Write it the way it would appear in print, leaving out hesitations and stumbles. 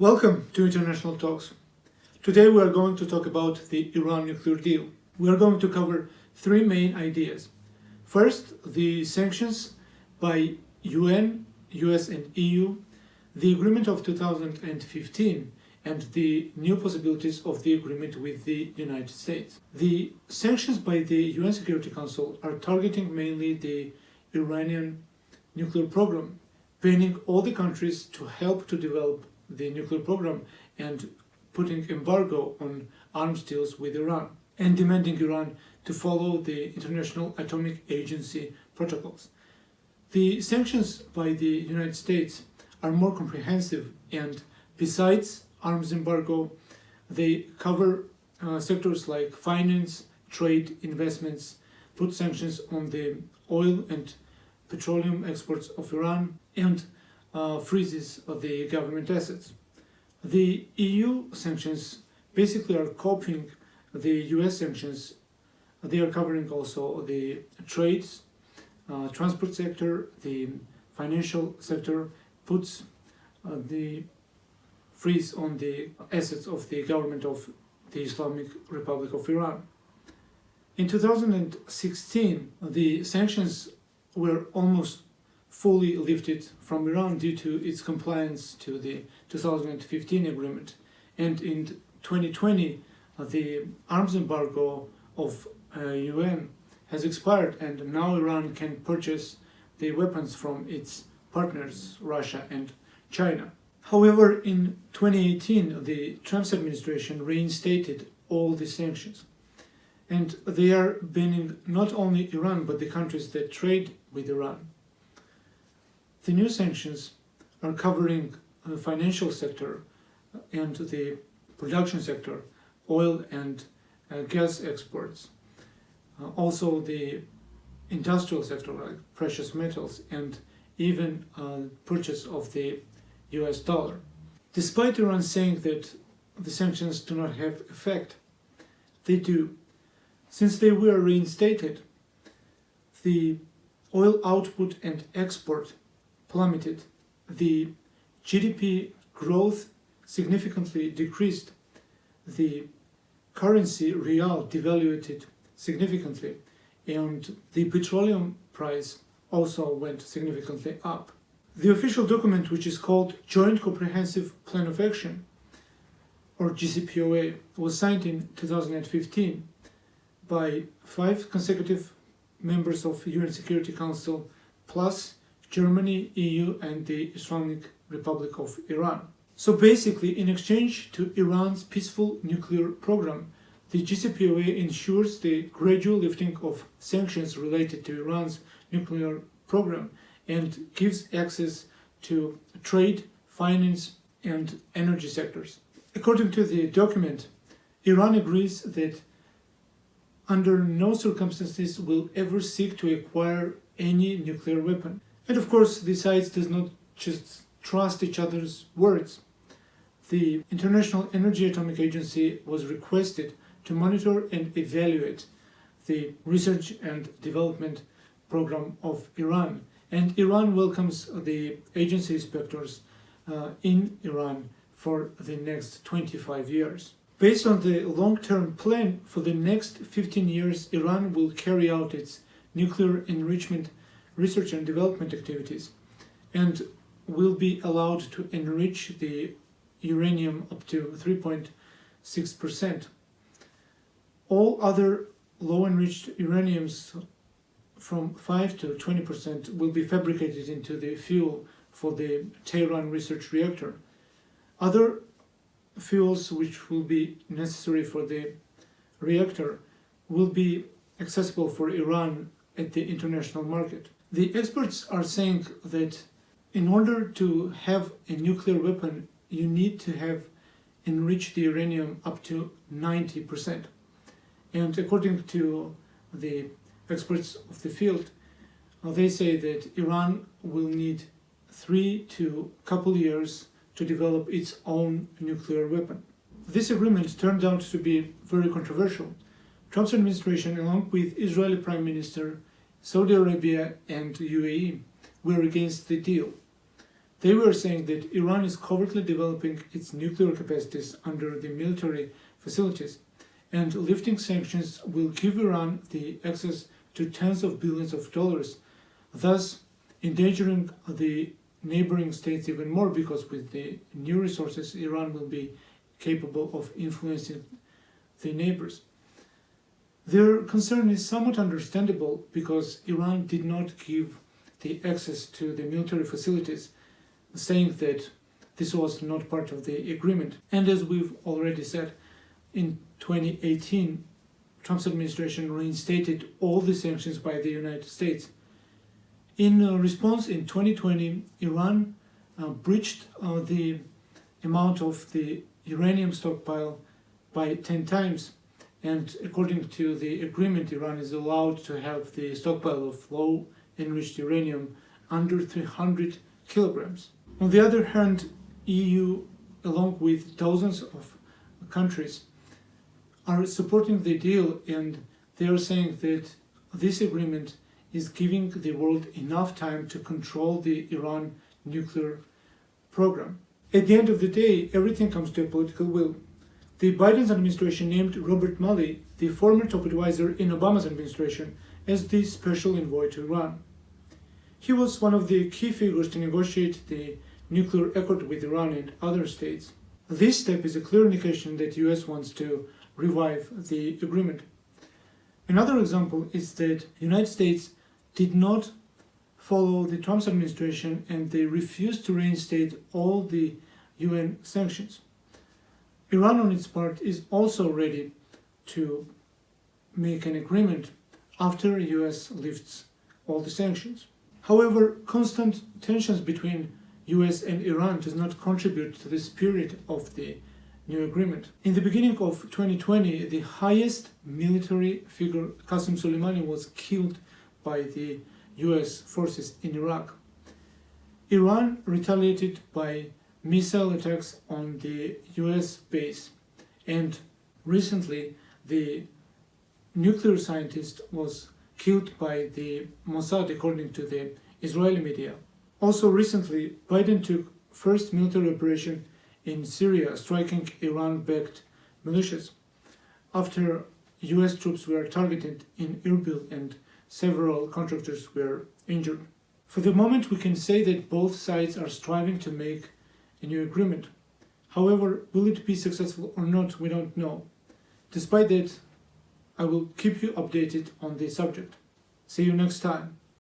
Welcome to International Talks. Today we are going to talk about the Iran nuclear deal. We are going to cover three main ideas. First, the sanctions by UN, US and EU, the agreement of 2015, and the new possibilities of the agreement with the United States. The sanctions by the UN Security Council are targeting mainly the Iranian nuclear program, banning all the countries to help to develop the nuclear program and putting embargo on arms deals with Iran and demanding Iran to follow the International Atomic Agency protocols. The sanctions by the United States are more comprehensive, and besides arms embargo, they cover sectors like finance, trade, investments, put sanctions on the oil and petroleum exports of Iran, and freezes of the government assets. The EU sanctions basically are copying the US sanctions. They are covering also the trades, transport sector, the financial sector, puts the freeze on the assets of the government of the Islamic Republic of Iran. In 2016, the sanctions were almost fully lifted from Iran due to its compliance to the 2015 agreement. And in 2020, the arms embargo of UN has expired, and now Iran can purchase the weapons from its partners, Russia and China. However, in 2018, the Trump administration reinstated all the sanctions. And they are banning not only Iran, but the countries that trade with Iran. The new sanctions are covering the financial sector and the production sector, oil and gas exports, also the industrial sector like precious metals, and even purchase of the US dollar. Despite Iran saying that the sanctions do not have effect, they do. Since they were reinstated, the oil output and export plummeted, the GDP growth significantly decreased, the currency rial devaluated significantly, and the petroleum price also went significantly up. The official document, which is called Joint Comprehensive Plan of Action, or JCPOA, was signed in 2015 by 5 consecutive members of UN Security Council, plus Germany, EU, and the Islamic Republic of Iran. So basically, in exchange to Iran's peaceful nuclear program, the JCPOA ensures the gradual lifting of sanctions related to Iran's nuclear program and gives access to trade, finance, and energy sectors. According to the document, Iran agrees that under no circumstances will ever seek to acquire any nuclear weapon. And of course, the sides does not just trust each other's words. The International Energy Atomic Agency was requested to monitor and evaluate the research and development program of Iran. And Iran welcomes the agency inspectors in Iran for the next 25 years. Based on the long-term plan, for the next 15 years, Iran will carry out its nuclear enrichment research and development activities and will be allowed to enrich the uranium up to 3.6%. All other low-enriched uraniums from 5 to 20% will be fabricated into the fuel for the Tehran research reactor. Other fuels which will be necessary for the reactor will be accessible for Iran at the international market. The experts are saying that in order to have a nuclear weapon, you need to have enriched the uranium up to 90%. And according to the experts of the field, they say that Iran will need 3 to couple years to develop its own nuclear weapon. This agreement turned out to be very controversial. Trump's administration, along with Israeli Prime Minister, Saudi Arabia and UAE, were against the deal. They were saying that Iran is covertly developing its nuclear capacities under the military facilities, and lifting sanctions will give Iran the access to tens of billions of dollars, thus endangering the neighboring states even more, because with the new resources, Iran will be capable of influencing the neighbors. Their concern is somewhat understandable because Iran did not give the access to the military facilities, saying that this was not part of the agreement. And as we've already said, in 2018, Trump's administration reinstated all the sanctions by the United States. In response, in 2020, Iran breached the amount of the uranium stockpile by 10 times. And according to the agreement, Iran is allowed to have the stockpile of low enriched uranium under 300 kilograms. On the other hand, EU, along with dozens of countries, are supporting the deal, and they are saying that this agreement is giving the world enough time to control the Iran nuclear program. At the end of the day, everything comes to a political will. The Biden administration named Robert Malley, the former top advisor in Obama's administration, as the special envoy to Iran. He was one of the key figures to negotiate the nuclear accord with Iran and other states. This step is a clear indication that the US wants to revive the agreement. Another example is that the United States did not follow the Trump administration, and they refused to reinstate all the UN sanctions. Iran, on its part, is also ready to make an agreement after the US lifts all the sanctions. However, constant tensions between US and Iran does not contribute to the spirit of the new agreement. In the beginning of 2020, the highest military figure, Qasem Soleimani, was killed by the US forces in Iraq. Iran retaliated by missile attacks on the US base, and recently the nuclear scientist was killed by the Mossad, according to the Israeli media. Also recently, Biden took first military operation in Syria, striking Iran-backed militias, after US troops were targeted in Erbil and several contractors were injured. For the moment, we can say that both sides are striving to make a new agreement. However, will it be successful or not, we don't know. Despite that, I will keep you updated on the subject. See you next time.